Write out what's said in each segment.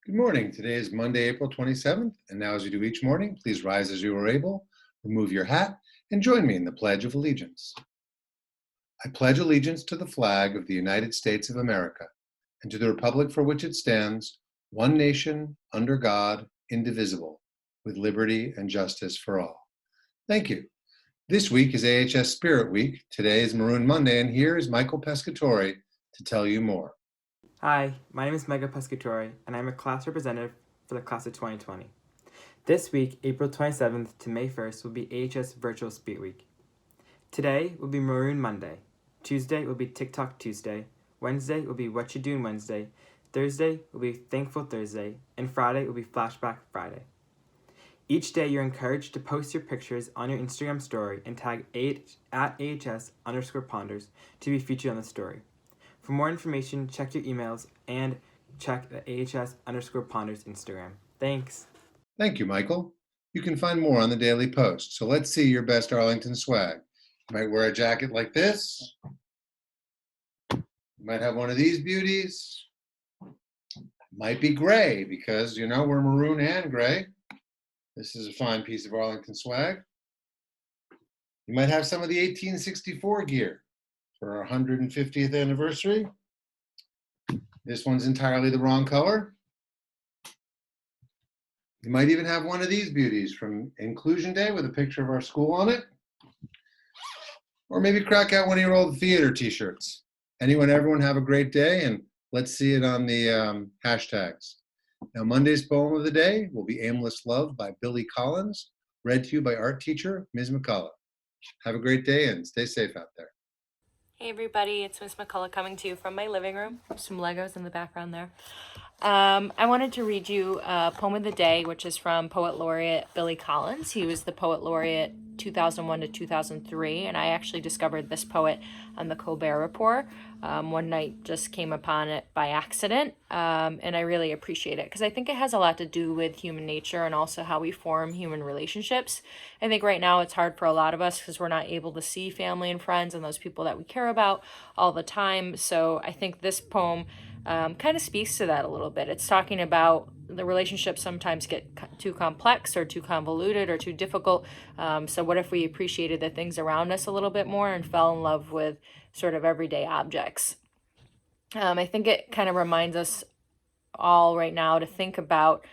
Good morning. Today is Monday, April 27th, and now as you do each morning, please rise as you are able, remove your hat, and join me in the Pledge of Allegiance. I pledge allegiance to the flag of the United States of America and to the republic for which it stands, one nation, under God, indivisible, with liberty and justice for all. Thank you. This week is AHS Spirit Week. Today is Maroon Monday, and here is Michael Pescatori to tell you more. Hi, my name is Mega Pescatori, and I'm a class representative for the class of 2020. This week, April 27th to May 1st, will be AHS Virtual Spirit Week. Today will be Maroon Monday. Tuesday will be TikTok Tuesday. Wednesday will be What You Doing Wednesday. Thursday will be Thankful Thursday. And Friday will be Flashback Friday. Each day, you're encouraged to post your pictures on your Instagram story and tag at AHS_ponders to be featured on the story. For more information, check your emails and check the AHS_ponders Instagram. Thanks. Thank you, Michael. You can find more on the Daily Post. So let's see your best Arlington swag. You might wear a jacket like this. You might have one of these beauties. Might be gray because, we're maroon and gray. This is a fine piece of Arlington swag. You might have some of the 1864 gear for our 150th anniversary. This one's entirely the wrong color. You might even have one of these beauties from Inclusion Day with a picture of our school on it. Or maybe crack out one of your old theater t-shirts. Everyone have a great day, and let's see it on the hashtags. Now, Monday's poem of the day will be Aimless Love by Billy Collins, read to you by art teacher Ms. McCulloch. Have a great day and stay safe out there. Hey everybody, it's Miss McCulloch coming to you from my living room. Some Legos in the background there. I wanted to read you a poem of the day, which is from Poet Laureate Billy Collins. He was the Poet Laureate 2001 to 2003, and I actually discovered this poet on the Colbert Report. One night just came upon it by accident, and I really appreciate it because I think it has a lot to do with human nature and also how we form human relationships. I think right now it's hard for a lot of us because we're not able to see family and friends and those people that we care about all the time. So I think this poem kind of speaks to that a little bit. It's talking about the relationships sometimes get too complex or too convoluted or too difficult. So what if we appreciated the things around us a little bit more and fell in love with sort of everyday objects? I think it kind of reminds us all right now to think about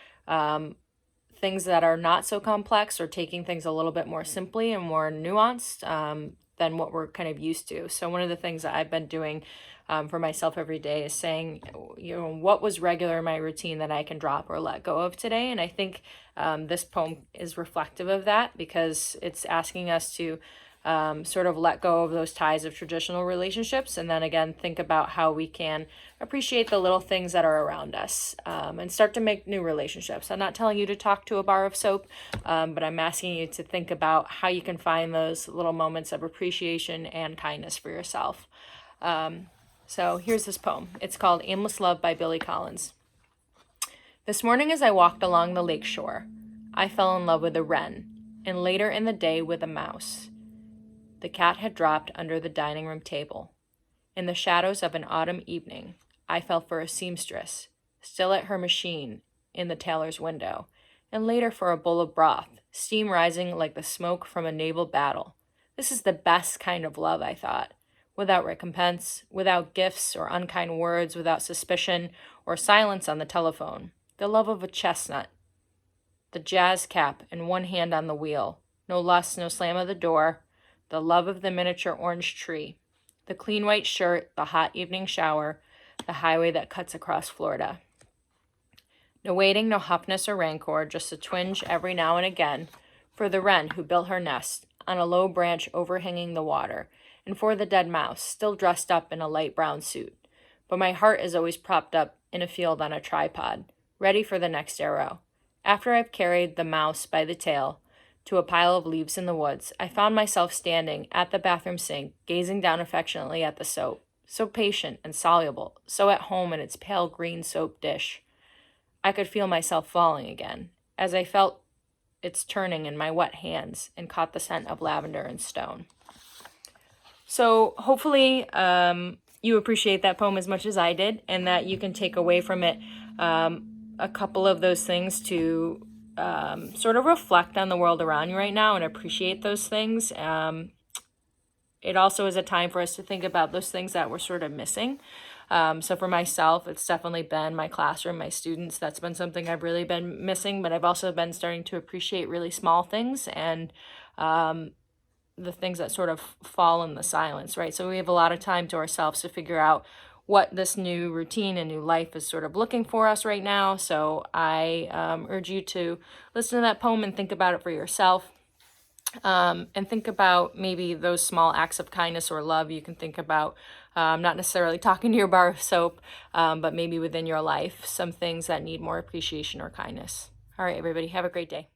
things that are not so complex or taking things a little bit more simply and more nuanced than what we're kind of used to. So one of the things that I've been doing for myself every day is saying, what was regular in my routine that I can drop or let go of today? And I think this poem is reflective of that because it's asking us to sort of let go of those ties of traditional relationships and then again think about how we can appreciate the little things that are around us and start to make new relationships. I'm not telling you to talk to a bar of soap, but I'm asking you to think about how you can find those little moments of appreciation and kindness for yourself. So here's this poem. It's called Aimless Love by Billy Collins. This morning as I walked along the lake shore, I fell in love with a wren, and later in the day with a mouse. The cat had dropped under the dining room table. In the shadows of an autumn evening, I fell for a seamstress, still at her machine in the tailor's window, and later for a bowl of broth, steam rising like the smoke from a naval battle. This is the best kind of love, I thought. Without recompense, without gifts or unkind words, without suspicion or silence on the telephone. The love of a chestnut. The jazz cap and one hand on the wheel. No lust, no slam of the door. The love of the miniature orange tree. The clean white shirt, the hot evening shower. The highway that cuts across Florida. No waiting, no huffness or rancor, just a twinge every now and again. For the wren who built her nest on a low branch overhanging the water. And for the dead mouse, still dressed up in a light brown suit. But my heart is always propped up in a field on a tripod, ready for the next arrow. After I've carried the mouse by the tail to a pile of leaves in the woods, I found myself standing at the bathroom sink, gazing down affectionately at the soap, so patient and soluble, so at home in its pale green soap dish. I could feel myself falling again, as I felt its turning in my wet hands and caught the scent of lavender and stone. So hopefully you appreciate that poem as much as I did and that you can take away from it a couple of those things to sort of reflect on the world around you right now and appreciate those things. It also is a time for us to think about those things that we're sort of missing. So for myself, it's definitely been my classroom, my students. That's been something I've really been missing, but I've also been starting to appreciate really small things and the things that sort of fall in the silence, right? So we have a lot of time to ourselves to figure out what this new routine and new life is sort of looking for us right now. So I urge you to listen to that poem and think about it for yourself. And think about maybe those small acts of kindness or love you can think about, not necessarily talking to your bar of soap, but maybe within your life, some things that need more appreciation or kindness. All right, everybody, have a great day.